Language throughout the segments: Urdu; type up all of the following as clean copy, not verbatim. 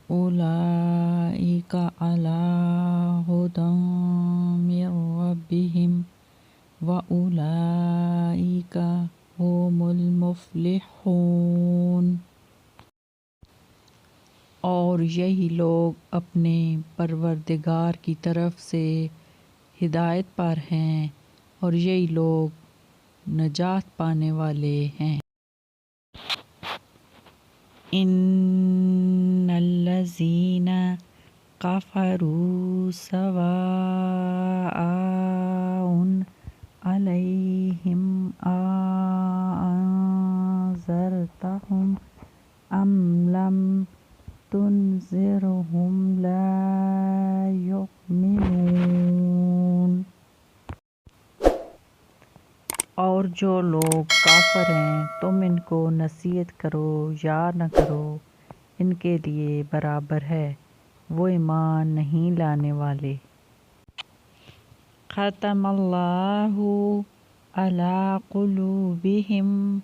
اولئک علی ھدی من ربہم واولئک ھم المفلحون۔ اور یہی لوگ اپنے پروردگار کی طرف سے ہدایت پر ہیں اور یہی لوگ نجات پانے والے ہیں۔ ان الذین کفروا سواء علیہم اانذرتہم ام لم تنذرہم لا یؤمنون۔ اور جو لوگ کافر ہیں تم ان کو نصیحت کرو یا نہ کرو ان کے لیے برابر ہے، وہ ایمان نہیں لانے والے۔ ختم اللہ علی قلوبہم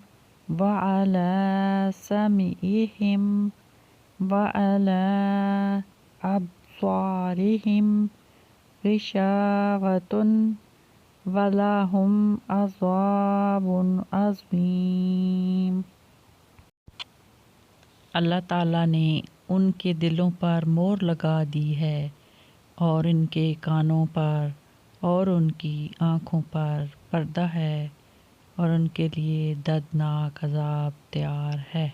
وعلی سمعہم وعلی ابصارہم غشاوۃ وَلَہُمْ عَذَابٌ عَظِیمٌ۔ اللہ تعالیٰ نے ان کے دلوں پر مہر لگا دی ہے اور ان کے کانوں پر اور ان کی آنکھوں پر پردہ ہے اور ان کے لیے دردناک عذاب تیار ہے۔